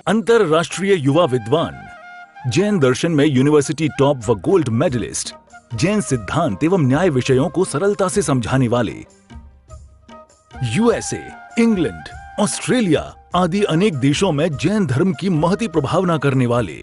अंतरराष्ट्रीय युवा विद्वान, जैन दर्शन में यूनिवर्सिटी टॉप व गोल्ड मेडलिस्ट, जैन सिद्धांत एवं न्याय विषयों को सरलता से समझाने वाले, यूएसए, इंग्लैंड, ऑस्ट्रेलिया आदि अनेक देशों में जैन धर्म की महती प्रभावना करने वाले,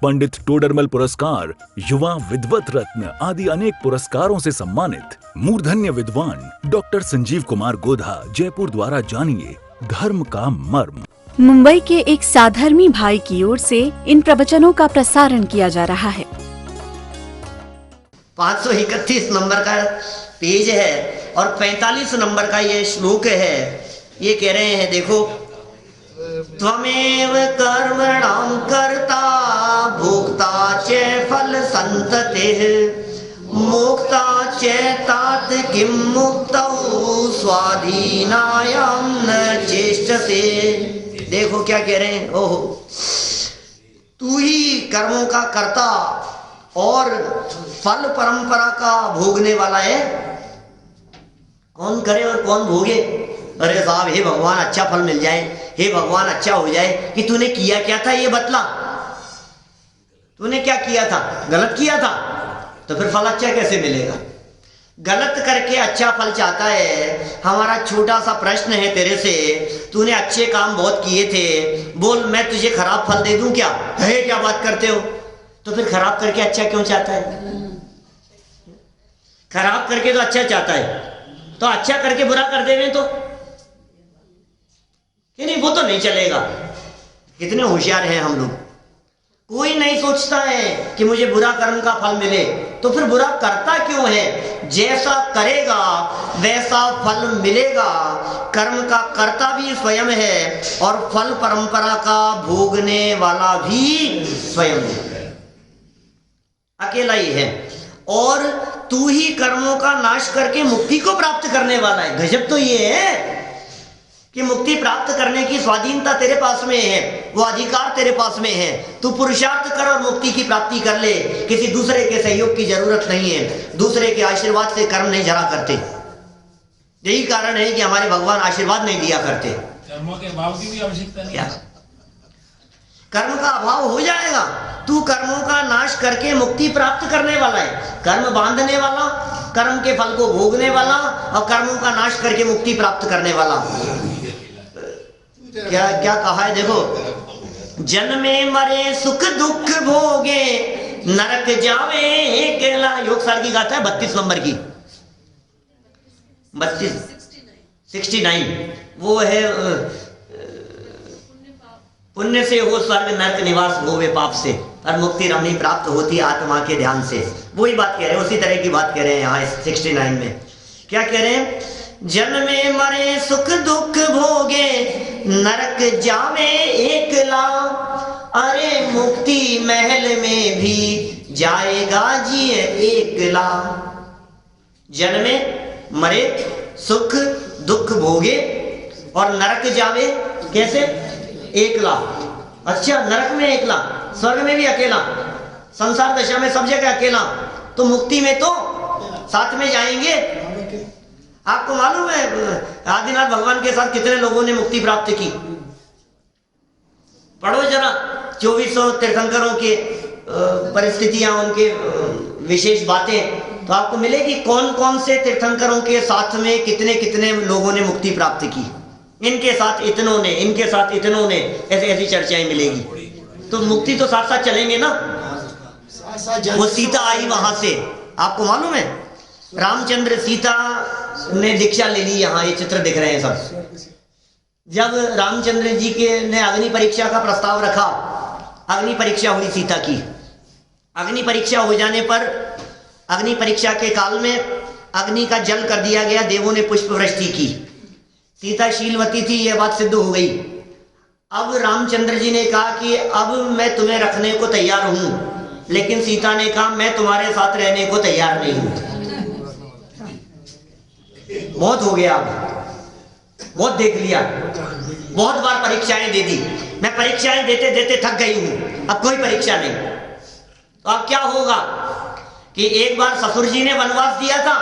पंडित टोडरमल पुरस्कार, युवा विद्वत रत्न आदि अनेक पुरस्कारों से सम्मानित मूर्धन्य विद्वान डॉक्टर संजीव कुमार गोधा, जयपुर द्वारा जानिए धर्म का मर्म। मुंबई के एक साधर्मी भाई की ओर से इन प्रवचनों का प्रसारण किया जा रहा है। 531 नंबर का पेज है और 45 नंबर का ये श्लोक है। ये कह रहे हैं, देखो, त्वमेव कर्मणां कर्ता भोक्ता च फल संततिः मोक्ता च तात किं मुक्तौ स्वाधीनायां न चेष्टसे। देखो क्या कह रहे हैं, ओहो, तू ही कर्मों का कर्ता और फल परंपरा का भोगने वाला है। कौन करे और कौन भोगे? अरे साहब, हे भगवान अच्छा फल मिल जाए, हे भगवान अच्छा हो जाए। कि तूने किया क्या था ये बतला। तूने क्या किया था? गलत किया था तो फिर फल अच्छा कैसे मिलेगा? गलत करके अच्छा फल चाहता है। हमारा छोटा सा प्रश्न है तेरे से, तूने अच्छे काम बहुत किए थे, बोल मैं तुझे खराब फल दे दूं क्या? है क्या बात करते हो? तो फिर खराब करके अच्छा क्यों चाहता है? खराब करके तो अच्छा चाहता है, तो अच्छा करके बुरा कर देवे तो कि नहीं, वो तो नहीं चलेगा। कितने होशियार हैं हम लोग। कोई नहीं सोचता है कि मुझे बुरा कर्म का फल मिले, तो फिर बुरा करता क्यों है? जैसा करेगा वैसा फल मिलेगा। कर्म का कर्ता भी स्वयं है और फल परंपरा का भोगने वाला भी स्वयं है, अकेला ही है। और तू ही कर्मों का नाश करके मुक्ति को प्राप्त करने वाला है। गजब तो ये है कि मुक्ति प्राप्त करने की स्वाधीनता तेरे पास में है, वो अधिकार तेरे पास में है। तू पुरुषार्थ कर और मुक्ति की प्राप्ति कर ले। किसी दूसरे के सहयोग की जरूरत नहीं है। दूसरे के आशीर्वाद से कर्म नहीं झरा करते। यही कारण है कि हमारे भगवान आशीर्वाद नहीं दिया करते। कर्मों के अभाव की भी आवश्यकता नहीं। क्या कर्म का अभाव हो जाएगा? तू कर्मों का नाश करके मुक्ति प्राप्त करने वाला है। कर्म बांधने वाला, कर्म के फल को भोगने वाला और कर्मों का नाश करके मुक्ति प्राप्त करने वाला। क्या क्या कहा है, देखो, जन्मे मरे सुख दुख भोगे नरक जावे अकेला। योग साल की गाथा है 32 नंबर की, 69 वो है, पुण्य से हो स्वर्ग नरक निवास होवे पाप से और मुक्ति रमणी प्राप्त होती आत्मा के ध्यान से। वही बात कह रहे हैं, उसी तरह की बात कह रहे हैं यहाँ 69 में। क्या कह रहे हैं? जन्मे मरे सुख दुख भोगे नरक जावे एकला। अरे मुक्ति महल में भी जाएगा जी एकला। जन्मे मरे सुख दुख भोगे और नरक जावे कैसे? एकला। अच्छा, नरक में एकला, स्वर्ग में भी अकेला, संसार दशा में सब जगह अकेला, तो मुक्ति में तो साथ में जाएंगे। आपको मालूम है आदिनाथ भगवान के साथ कितने लोगों ने मुक्ति प्राप्त की? पढ़ो जरा 2400 तीर्थंकरों के परिस्थितियां, उनके विशेष बातें, तो आपको मिलेगी कौन कौन से तीर्थंकरों के साथ में कितने कितने लोगों ने मुक्ति प्राप्त की। इनके साथ इतनों ने, इनके साथ इतनों ने, ऐसी ऐसी चर्चाएं मिलेगी। तो मुक्ति तो साथ साथ चलेंगे ना। वो सीता आई वहां से, आपको मालूम है, रामचंद्र सीता ने दीक्षा ले ली। यहाँ ये चित्र दिख रहे हैं सब। जब रामचंद्र जी के ने अग्नि परीक्षा का प्रस्ताव रखा, अग्नि परीक्षा हुई सीता की। अग्नि परीक्षा हो जाने पर अग्नि परीक्षा के काल में अग्नि का जल कर दिया गया, देवों ने पुष्प वृष्टि की। सीता शीलवती थी, यह बात सिद्ध हो गई। अब रामचंद्र जी ने कहा कि अब मैं तुम्हें रखने को तैयार हूं, लेकिन सीता ने कहा मैं तुम्हारे साथ रहने को तैयार नहीं हूं। बहुत हो गया, अब बहुत देख लिया, बहुत बार परीक्षाएं दे दी। मैं परीक्षाएं देते देते थक गई हूं, अब कोई परीक्षा नहीं। तो अब क्या होगा कि एक बार ससुर जी ने वनवास दिया था,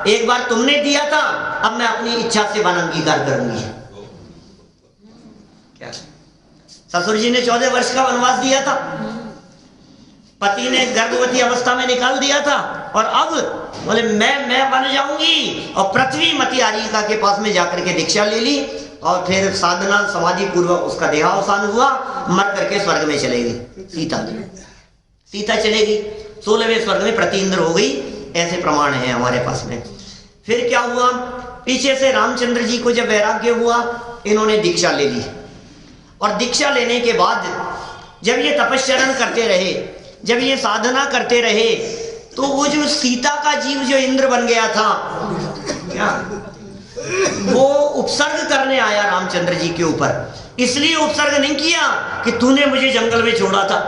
एक बार तुमने दिया था, अब मैं अपनी इच्छा से वन अंगीकार करूंगी। क्या ससुर जी ने 14 वर्ष का वनवास दिया था, पति ने गर्भवती अवस्था में निकाल दिया था, और अब बोले मैं बन जाऊंगी, और पृथ्वी मती आरिका के पास में जाकर के दीक्षा ले ली, और फिर साधना समाधि पूर्वक उसका देहावसान हुआ, मर करके स्वर्ग में चले गई। सीता चलेगी 16वें स्वर्ग में प्रति इंद्र हो गई, ऐसे प्रमाण है हमारे पास में। फिर क्या हुआ, पीछे से रामचंद्र जी को जब वैराग्य हुआ, इन्होंने दीक्षा ले ली, और दीक्षा लेने के बाद जब ये तपस्चरण करते रहे, जब ये साधना करते रहे, तो वो जो सीता का जीव जो इंद्र बन गया था, क्या वो उपसर्ग करने आया रामचंद्र जी के ऊपर। इसलिए उपसर्ग नहीं किया कि तूने मुझे जंगल में छोड़ा था,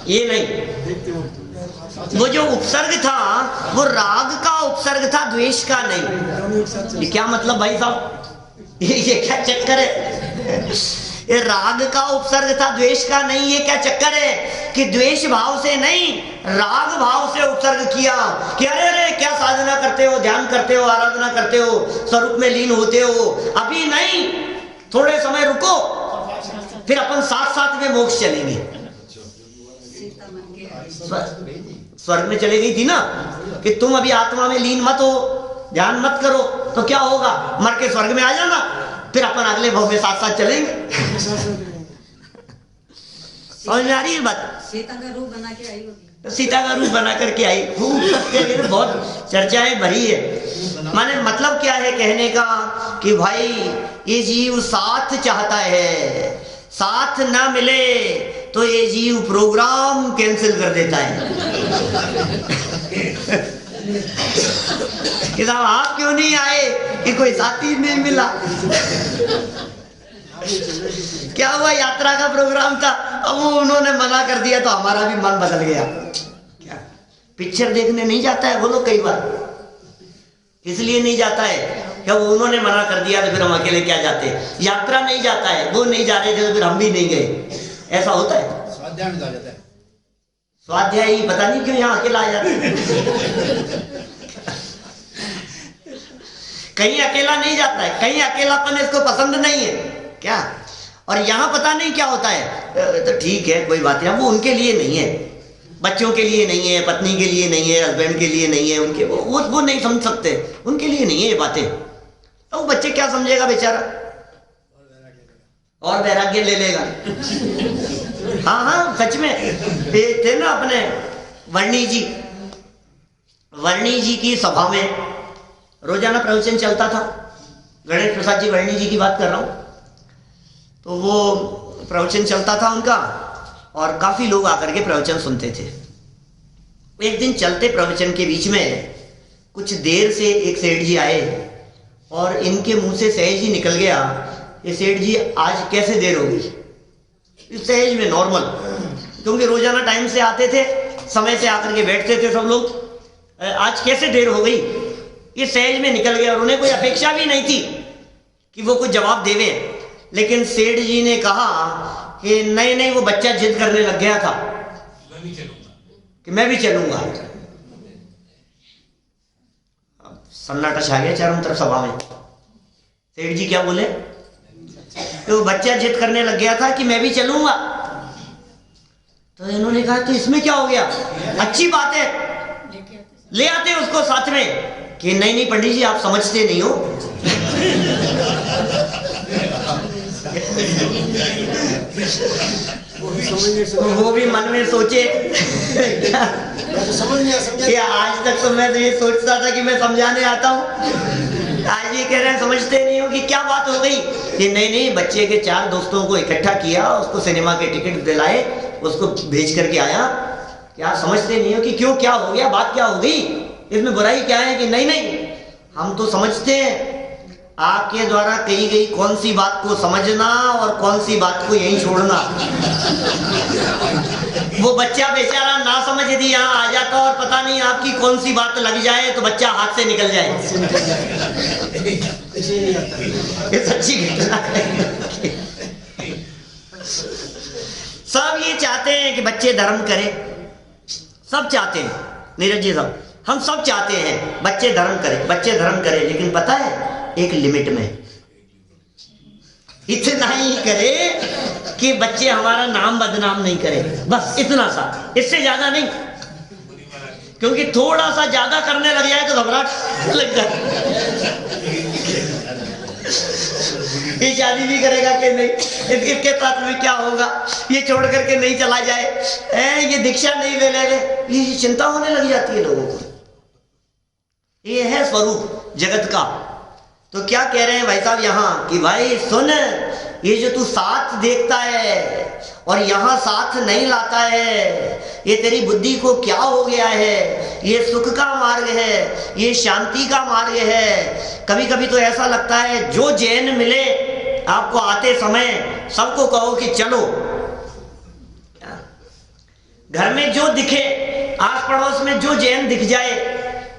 ये नहीं। वो जो उपसर्ग था वो राग का उपसर्ग था, द्वेष का नहीं। ये क्या मतलब भाई साहब, ये क्या चक्कर है? ये राग का उपसर्ग था, द्वेष का नहीं। ये क्या चक्कर है कि द्वेष भाव से नहीं, राग भाव से उपसर्ग किया कि अरे अरे क्या साधना करते हो, ध्यान करते हो, आराधना करते हो, स्वरूप में लीन होते हो, अभी नहीं, थोड़े समय रुको, फिर अपन साथ साथ में मोक्ष चलेंगे। स्वर्ग में चले गई थी ना कि तुम अभी आत्मा में लीन मत हो, ध्यान मत करो, तो क्या होगा, मर के स्वर्ग में आ जाना, फिर अपन अगले भव में साथ साथ चलेंगे। समझ में आ रही है बात? सीता का रूप बना के आई होगी, सीता का रूप बना करके आई, खूब सत्य, बहुत चर्चाएं भरी है। माने मतलब क्या है कहने का कि भाई ये जीव साथ चाहता है, साथ ना मिले तो ये जीव प्रोग्राम कैंसिल कर देता है कि साहब आप क्यों नहीं आए, कि कोई साथी नहीं मिला। क्या हुआ, यात्रा का प्रोग्राम था, अब वो उन्होंने मना कर दिया तो हमारा भी मन बदल गया। क्या पिक्चर देखने नहीं जाता है वो लोग कई बार, इसलिए नहीं जाता है क्या वो उन्होंने मना कर दिया तो फिर हम अकेले क्या जाते। यात्रा नहीं जाता है, वो नहीं जा रहे थे तो फिर हम भी नहीं गए, ऐसा होता है। स्वाध्याय में जा जाता है, स्वाध्याय ही पता नहीं क्यों यहाँ अकेला आ जाते कहीं अकेला नहीं जाता है, कहीं अकेलापन इसको पसंद नहीं है क्या। और यहाँ पता नहीं क्या होता है, तो ठीक है कोई बात नहीं, वो उनके लिए नहीं है, बच्चों के लिए नहीं है, पत्नी के लिए नहीं है, हस्बैंड के लिए नहीं है, उनके वो नहीं समझ सकते, उनके लिए नहीं है ये बातें। तो वो बच्चे क्या समझेगा बेचारा, और वैराग्य ले लेगा। हाँ हाँ सच में, थे ना अपने वर्णी जी की सभा में रोजाना प्रवचन चलता था, गणेश प्रसाद जी वर्णी जी की बात कर रहा हूँ। तो वो प्रवचन चलता था उनका, और काफी लोग आकर के प्रवचन सुनते थे। एक दिन चलते प्रवचन के बीच में कुछ देर से एक सेठ जी आए, और इनके मुंह से सहज ही निकल गया, ये सेठ जी आज कैसे देर हो गई। सहज में नॉर्मल, क्योंकि रोजाना टाइम से आते थे, समय से आकर के बैठते थे सब लोग, आज कैसे देर हो गई, ये सहज में निकल गया। और उन्हें कोई अपेक्षा भी नहीं थी कि वो कुछ जवाब देवे, लेकिन सेठ जी ने कहा कि नहीं नहीं, वो बच्चा जिद करने लग गया था कि मैं भी चलूंगा। सन्नाटा छा गया चारों तरफ सभा में। सेठ जी क्या बोले, तो बच्चा जिद करने लग गया था कि मैं भी चलूंगा। तो इन्होंने कहा तो इसमें क्या हो गया, अच्छी बात है, ले आते उसको साथ में। कि नहीं नहीं पंडित जी आप समझते नहीं हो वो भी मन में सोचे कि आज तक तो मैं तो ये सोचता था कि मैं समझाने आता हूँ, आज ये कह रहे हैं समझते नहीं हो कि क्या बात हो गई। कि नहीं नहीं, बच्चे के 4 दोस्तों को इकट्ठा किया, उसको सिनेमा के टिकट दिलाए, उसको भेज करके आया। क्या समझते नहीं हो कि क्यों, क्या हो गया, बात क्या हो गई, इसमें बुराई क्या है। कि नहीं नहीं, हम तो समझते हैं, आपके द्वारा कही गई कौन सी बात को समझना और कौन सी बात को यहीं छोड़ना। वो बच्चा बेचारा ना समझ दी यहाँ आ जाता, और पता नहीं आपकी कौन सी बात लग जाए तो बच्चा हाथ से निकल जाए। ये सच्ची घटना है। सब ये चाहते हैं कि बच्चे धर्म करें, सब चाहते हैं नीरज जी साहब, हम सब चाहते हैं बच्चे धर्म करें, बच्चे धर्म करें, लेकिन पता है एक लिमिट में, इतना ही करे कि बच्चे हमारा नाम बदनाम नहीं करें, बस इतना सा, इससे ज्यादा नहीं, क्योंकि थोड़ा सा ज्यादा करने लग जाए तो घबराहट लग जाए। ये शादी भी करेगा कि नहीं, इसके साथ में क्या होगा, ये छोड़ करके नहीं चला जाए, ये दीक्षा नहीं ले ले, ये चिंता होने लग जाती है लोगों को। ये है स्वरूप जगत का। तो क्या कह रहे हैं भाई साहब यहाँ कि भाई सुन, ये जो तू साथ देखता है और यहाँ साथ नहीं लाता है, ये तेरी बुद्धि को क्या हो गया है, ये सुख का मार्ग है, ये शांति का मार्ग है। कभी कभी तो ऐसा लगता है जो जैन मिले आपको आते समय सबको कहो कि चलो, घर में जो दिखे, आस पड़ोस में जो जैन दिख जाए,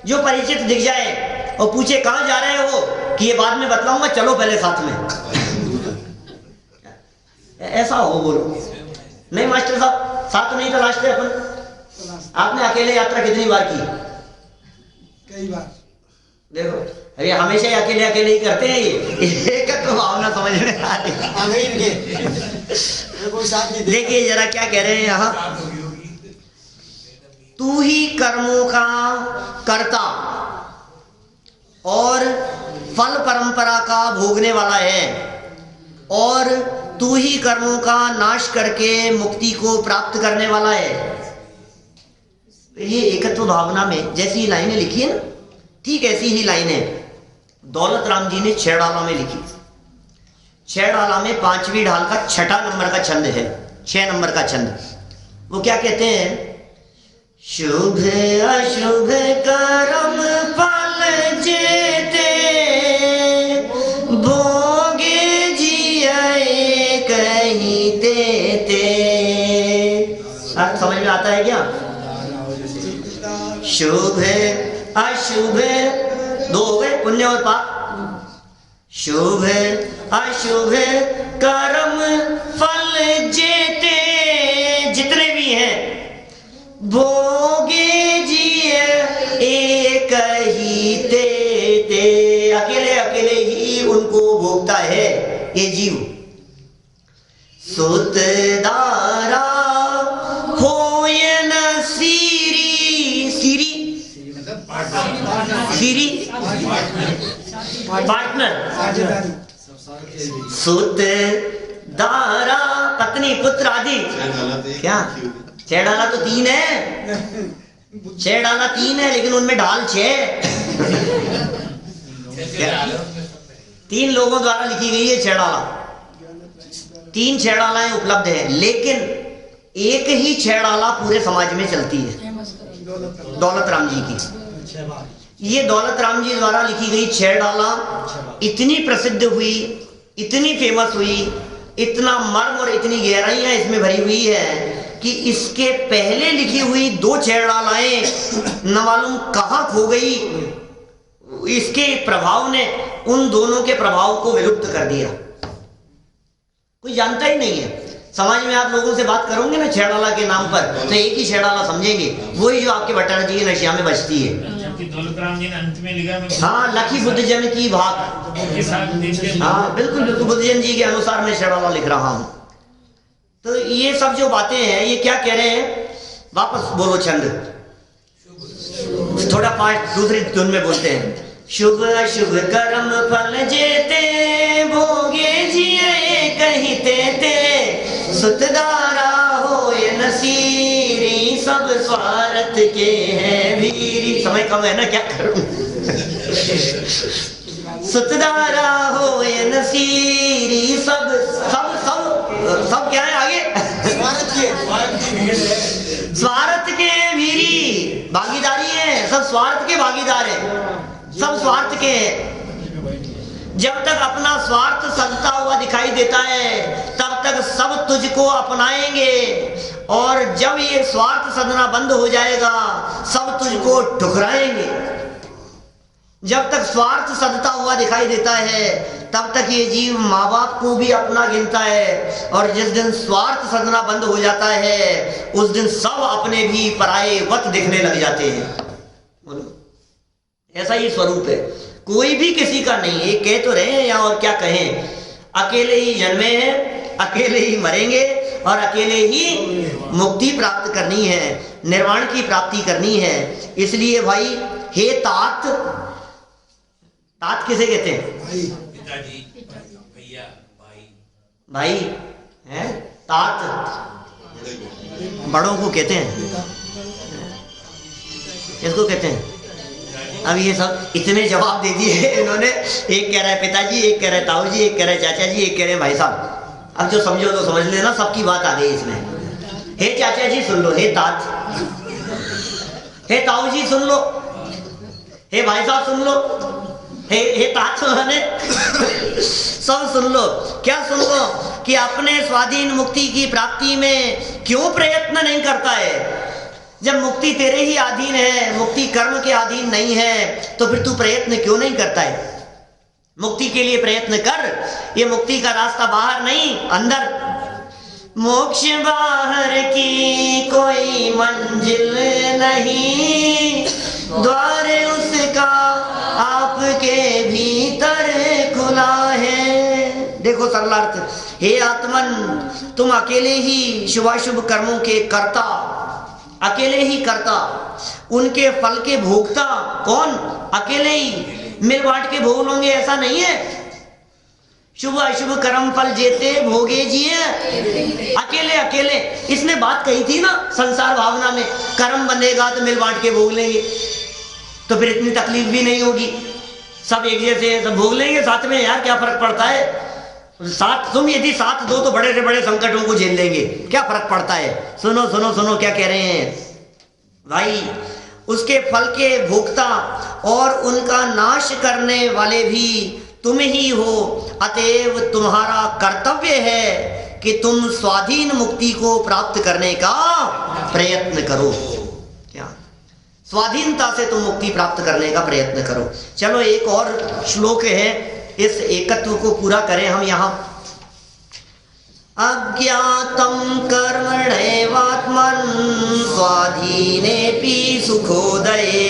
जो परिचित दिख जाए और पूछे कहाँ जा रहे हो, कि ये बाद में बतलाऊंगा, चलो पहले साथ में। ऐसा हो बोलो, नहीं मास्टर साहब साथ नहीं तलाशते अपन। आपने अकेले यात्रा कितनी बार की? कई बार। देखो अरे हमेशा ही अकेले अकेले ही करते हैं, ये एक तो भावना समझ में आ रही है। देखिए जरा क्या कह रहे हैं यहाँ, तू ही कर्मों का कर्ता और फल परंपरा का भोगने वाला है, और तू ही कर्मों का नाश करके मुक्ति को प्राप्त करने वाला है। ये एकत्व भावना में जैसी लाइनें लिखी है ना, ठीक ऐसी ही लाइनें दौलत राम जी ने 6 डाला में लिखी। 6 डाला में 5वीं ढाल का 6ठा नंबर का छंद है, 6 नंबर का छंद। वो क्या कहते हैं, शुभ अशुभ कर्म फल जेते भोगे जिये कहीं देते। समझ में आता है क्या? शुभ अशुभ दो हो गए, पुण्य और पाप। शुभ अशुभ कर्म फल जेते, जितने भी हैं, भोगे जिए एक ही ते, अकेले अकेले ही उनको भोगता है ये जीव। सुत दारा होयन सीरी, सीरी सीरी पार्टनर, सुत दारा पत्नी पुत्र आदि। क्या 6 डाला तो 3 है, 6 डाला 3 है, लेकिन उनमें ढाल 6। 3 लोगों द्वारा लिखी गई है 6 डाला, 3 6 डालाएं उपलब्ध है, लेकिन एक ही 6 डाला पूरे समाज में चलती है, दौलत राम जी की। ये दौलत राम जी द्वारा लिखी गई 6 डाला इतनी प्रसिद्ध हुई, इतनी फेमस हुई, इतना मर्म और इतनी गहराइयां इसमें भरी हुई है कि इसके पहले लिखी हुई 2 6 डालाएं न मालूम कहां खो गई। इसके प्रभाव ने उन दोनों के प्रभाव को विलुप्त कर दिया, कोई जानता ही नहीं है। समाज में आप लोगों से बात करोगे ना 6 डाला के नाम पर, तो एक ही 6 डाला समझेंगे, वही जो आपके भट्टार जी की नशिया में बचती है। दौलत राम जी ने अंत में लिखा, हाँ, लखी बुद्ध जन की भाग। हाँ बिल्कुल बिल्कुल, बुद्ध जन जी के अनुसार मैं 6 डाला लिख रहा हूँ। तो ये सब जो बातें हैं, ये क्या कह रहे हैं, वापस बोलो छंद, थोड़ा पार्ट दूसरी धुन में बोलते हैं। शुभ अशुभ कर्म फल जेते भोगे जिये कहीं तेते, सुतदारा होए नसीरी सब स्वार्थ के हैं भीरी। समय कम है ना, क्या करूं। सुतदारा होए नसीरी सब सब सब सब क्या है आगे, स्वार्थ के भीरी, भागीदारी है, सब स्वार्थ के भागीदार है, सब स्वार्थ के हैं। जब तक अपना स्वार्थ सजता हुआ दिखाई देता है तब तक सब तुझको अपनाएंगे, और जब ये स्वार्थ सजना बंद हो जाएगा सब तुझको ठुकराएंगे। जब तक स्वार्थ सजता हुआ दिखाई देता है तब तक ये जीव माँ बाप को भी अपना गिनता है, और जिस दिन स्वार्थ सजना बंद हो जाता है उस दिन सब अपने भी पराये वत दिखने लग जाते हैं। ऐसा ही स्वरूप है, कोई भी किसी का नहीं है। कह तो रहे हैं यहाँ, और क्या कहें, अकेले ही जन्मे हैं, अकेले ही मरेंगे और अकेले ही मुक्ति प्राप्त करनी है, निर्वाण की प्राप्ति करनी है। इसलिए भाई, हे तात, तात किसे कहते हैं? पिताजी, भैया, भाई, भाई हैं, तात बड़ों को कहते हैं, इसको कहते हैं। अब ये सब इतने जवाब दे दिए इन्होंने, एक कह रहा है पिताजी, एक कह रहा है ताऊ जी, एक कह रहा है चाचा जी, एक कह रहे हैं भाई साहब। अब जो समझो तो समझ लेना, सबकी बात आ गई इसमें। हे चाचा जी सुन लो, हे तात, हे ताऊ जी सुन लो, हे भाई साहब सुन लो, हे तात ने सब सुन लो। क्या सुन लो? कि अपने स्वाधीन मुक्ति की प्राप्ति में क्यों प्रयत्न नहीं करता है? जब मुक्ति तेरे ही अधीन है, मुक्ति कर्म के अधीन नहीं है, तो फिर तू प्रयत्न क्यों नहीं करता है? मुक्ति के लिए प्रयत्न कर। ये मुक्ति का रास्ता बाहर नहीं, अंदर। मोक्ष बाहर की कोई मंजिल नहीं, द्वार उसका आपके भीतर खुला है। देखो सरलार्थ, हे आत्मन, तुम अकेले ही शुभाशुभ कर्मों के कर्ता, अकेले ही करता, उनके फल के भोगता। कौन? अकेले ही। मिल बांट के भोग लोगे ऐसा नहीं है। शुभ अशुभ कर्म फल जेते भोगे जिए, अकेले अकेले। इसने बात कही थी ना संसार भावना में, कर्म बनेगा तो मिल बांट के भोग लेंगे, तो फिर इतनी तकलीफ भी नहीं होगी, सब एक जैसे सब भोग लेंगे साथ में। यार क्या फर्क पड़ता है? साथ तुम यदि साथ दो तो बड़े से बड़े संकटों को झेल लेंगे, क्या फर्क पड़ता है? सुनो सुनो सुनो क्या कह रहे हैं भाई। उसके फल के भोक्ता और उनका नाश करने वाले भी तुम ही हो। अतएव तुम्हारा कर्तव्य है कि तुम स्वाधीन मुक्ति को प्राप्त करने का प्रयत्न करो। क्या? स्वाधीनता से तुम मुक्ति प्राप्त करने का प्रयत्न करो। चलो एक और श्लोक है, इस एकत्व को पूरा करें हम यहाँ। अज्ञातं कर्मण्येवात्मन् स्वाधीनेऽपि सुखोदये,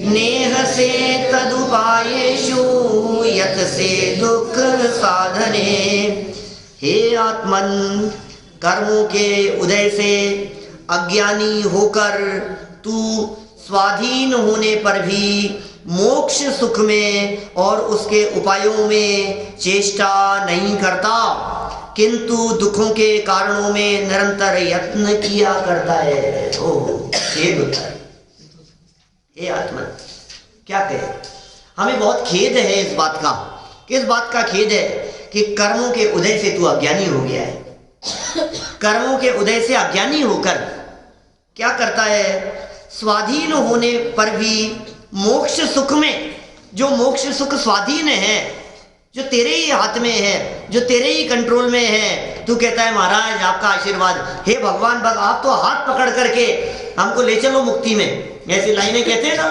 नेह से तदुपायेषु यत से दुख साधने। हे आत्मन, कर्मों के उदय से अज्ञानी होकर तू स्वाधीन होने पर भी मोक्ष सुख में और उसके उपायों में चेष्टा नहीं करता, किंतु दुखों के कारणों में निरंतर यत्न किया करता है। ओह, खेद होता है। हे आत्मन, क्या कहे? हमें बहुत खेद है इस बात का। किस बात का खेद है? कि कर्मों के उदय से तू अज्ञानी हो गया है। कर्मों के उदय से अज्ञानी होकर क्या करता है? स्वाधीन होने पर भी मोक्ष सुख में, जो मोक्ष सुख स्वाधीन है, जो तेरे ही हाथ में है, जो तेरे ही कंट्रोल में है, तू कहता है महाराज आपका आशीर्वाद, हे भगवान बस आप तो हाथ पकड़ करके हमको ले चलो मुक्ति में। ऐसी लाइनें कहते हैं ना,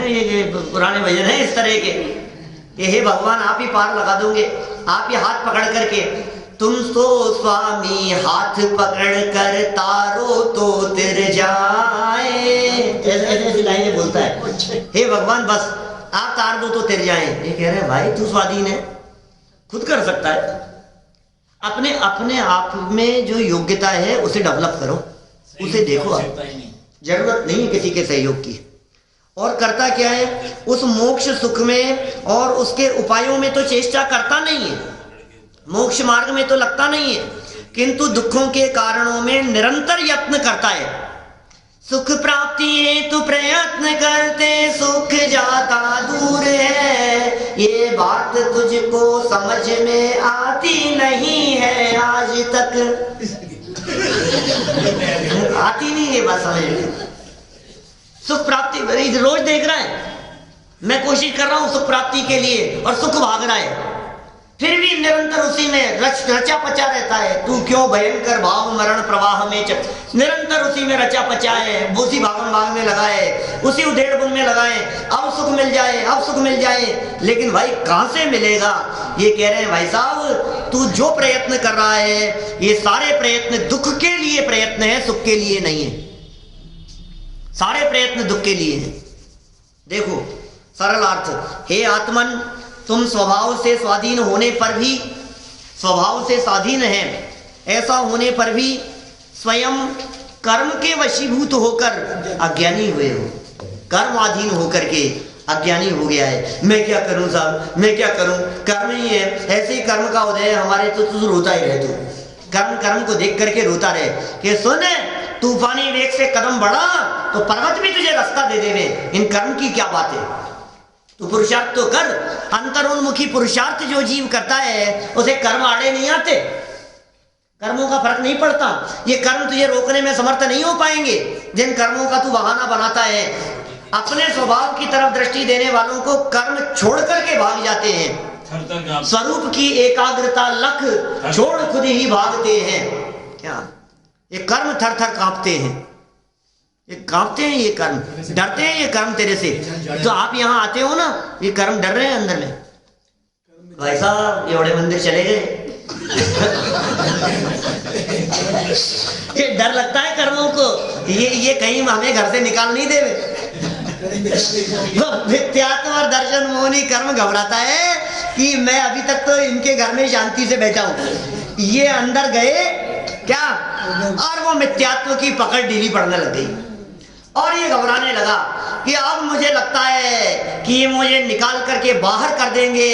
ये पुराने भजन है इस तरह के, ये हे भगवान आप ही पार लगा दोगे, आप ही हाथ पकड़ करके। तुम तो स्वामी हाथ पकड़ कर तारो तो तिर जाए, ऐसी लाइनें बोलता है। हे भगवान बस आप तार दो तो तिर जाए। ये कह रहे हैं भाई तू स्वाधीन है, खुद कर सकता है। अपने अपने आप में जो योग्यता है उसे डेवलप करो, उसे देखो। आप जरूरत नहीं है किसी के सहयोग की। और करता क्या है? उस मोक्ष सुख में और उसके उपायों में तो चेष्टा करता नहीं है, मोक्ष मार्ग में तो लगता नहीं है, किंतु दुखों के कारणों में निरंतर यत्न करता है। सुख प्राप्ति हेतु प्रयत्न करते सुख जाता दूर है, ये बात तुझको समझ में आती नहीं है आज तक। आती नहीं है बात समझ में। सुख प्राप्ति रोज देख रहा है, मैं कोशिश कर रहा हूं सुख प्राप्ति के लिए और सुख भाग रहा है, फिर भी निरंतर उसी में रचा पचा रहता है। तू क्यों भयंकर भाव मरण प्रवाह में निरंतर उसी में रचा पचा है, उसी भागम भाग में लगा है, उसी उधेड़ बुन में लगा है। अब सुख मिल जाए, अब सुख मिल जाए, लेकिन भाई कहां से मिलेगा? ये कह रहे हैं भाई साहब तू जो प्रयत्न कर रहा है ये सारे प्रयत्न दुख के लिए प्रयत्न है, सुख के लिए नहीं है। सारे प्रयत्न दुख के लिए हैं। देखो सरल अर्थ, हे आत्मन तुम स्वभाव से स्वाधीन होने पर भी, स्वभाव से स्वाधीन है ऐसा होने पर भी स्वयं कर्म के वशीभूत होकर अज्ञानी हुए हो। कर्माधीन होकर के अज्ञानी हो गया है। मैं क्या करूं साहब, मैं क्या करूं, कर्म ही है, ऐसे ही कर्म का उदय है हमारे, तो तू रोता ही रहे, तू कर्म को देख करके रोता रहे कि सुन तूफानी वेग से कदम बढ़ा तो पर्वत भी तुझे रास्ता दे देवे। इन कर्म की क्या बात है, तू पुरुषार्थ तो कर। अंतरोन्मुखी पुरुषार्थ जो जीव करता है उसे कर्म आड़े नहीं आते, कर्मों का फर्क नहीं पड़ता। ये कर्म तुझे रोकने में समर्थ नहीं हो पाएंगे जिन कर्मों का तू बहाना बनाता है। अपने स्वभाव की तरफ दृष्टि देने वालों को कर्म छोड़ करके भाग जाते हैं। स्वरूप की एकाग्रता लख छोड़ खुद ही भागते हैं। क्या ये कर्म थर थर कांपते हैं, ये कांपते हैं, ये कर्म डरते हैं, ये कर्म तेरे से। तो आप यहाँ आते हो ना, ये कर्म डर रहे हैं अंदर में। भाई साहब ये बड़े मंदिर चले गए ये डर लगता है कर्मों को, ये कहीं हमें घर से निकाल नहीं देवे। विद्यात्म और दर्शन मोहनी कर्म घबराता है कि मैं अभी तक तो इनके घर में शांति से बैठा हूं, ये अंदर गए क्या, और वो मिथ्यात्व की पकड़ ढीली पड़ने लग गई और ये घबराने लगा कि अब मुझे लगता है कि ये मुझे निकाल करके बाहर कर देंगे,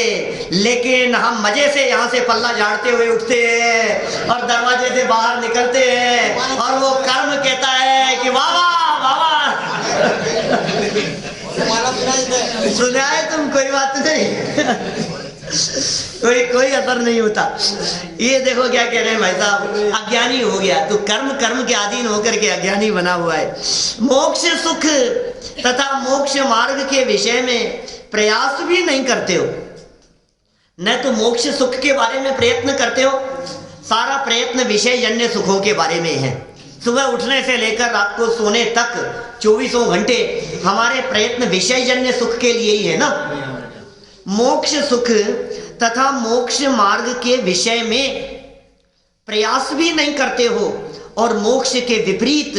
लेकिन हम मजे से यहाँ से पल्ला झाड़ते हुए उठते हैं और दरवाजे से बाहर निकलते हैं और वो कर्म कहता है कि वाह वाह वाह सुना है तुम, कोई बात नहीं कोई असर नहीं होता। ये देखो क्या कह रहे हैं भाई साहब, अज्ञानी हो गया तो कर्म के अधीन होकर के अज्ञानी बना हुआ है। मोक्ष सुख तथा मोक्ष मार्ग के विषय में प्रयास भी नहीं करते हो, न तो मोक्ष सुख के बारे में प्रयत्न करते हो, सारा प्रयत्न विषय जन्य सुखों के बारे में है। सुबह उठने से लेकर रात को सोने तक 24 घंटे हमारे प्रयत्न विषय जन्य सुख के लिए ही है ना। मोक्ष सुख तथा मोक्ष मार्ग के विषय में प्रयास भी नहीं करते हो और मोक्ष के विपरीत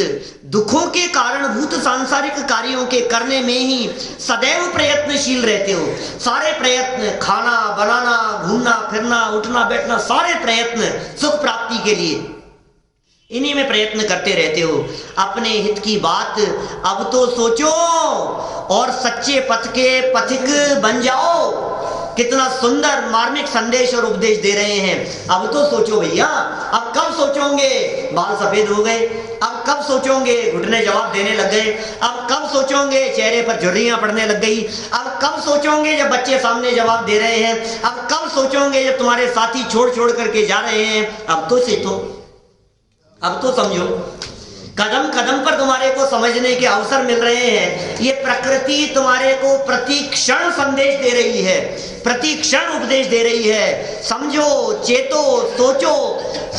दुखों के कारणभूत सांसारिक कार्यों के करने में ही सदैव प्रयत्नशील रहते हो। सारे प्रयत्न, खाना बनाना, घूमना फिरना, उठना बैठना, सारे प्रयत्न सुख प्राप्ति के लिए, इन्हीं में प्रयत्न करते रहते हो। अपने हित की बात अब तो सोचो और सच्चे पथ के पथिक बन जाओ। कितना सुंदर मार्मिक संदेश और उपदेश दे रहे हैं। अब तो सोचो भैया, अब कब सोचोगे बाल सफेद हो गए, अब कब सोचोगे घुटने जवाब देने लग गए, अब कब सोचोगे चेहरे पर झुर्रियां पड़ने लग गई, अब कब सोचोगे जब बच्चे सामने जवाब दे रहे हैं, अब कब सोचोगे जब तुम्हारे साथी छोड़ छोड़ करके जा रहे हैं। अब तो सीखो, अब तो समझो, कदम कदम पर तुम्हारे को समझने के अवसर मिल रहे हैं। ये प्रकृति तुम्हारे को प्रति क्षण संदेश दे रही है, प्रति क्षण उपदेश दे रही है। समझो, चेतो, सोचो,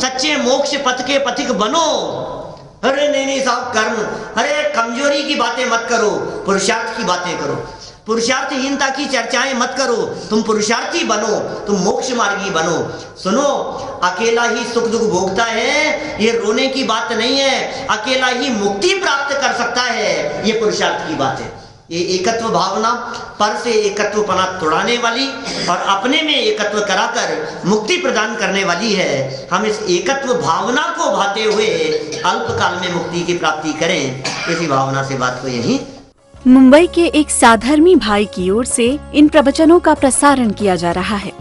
सच्चे मोक्ष पथ के पथिक बनो। अरे नहीं साहब कर्म, अरे कमजोरी की बातें मत करो, पुरुषार्थ की बातें करो। पुरुषार्थहीनता की चर्चाएं मत करो, तुम पुरुषार्थी बनो, तुम मोक्ष मार्गी बनो। सुनो, अकेला ही सुख दुख भोगता है ये रोने की बात नहीं है, अकेला ही मुक्ति प्राप्त कर सकता है, ये पुरुषार्थ की बात है। ये एकत्व भावना पर से एकत्वपना तोड़ाने वाली और अपने में एकत्व कराकर मुक्ति प्रदान करने वाली है। हम इस एकत्व भावना को भाते हुए अल्पकाल में मुक्ति की प्राप्ति करें, इसी भावना से बात को यही। मुंबई के एक साधर्मी भाई की ओर से इन प्रवचनों का प्रसारण किया जा रहा है।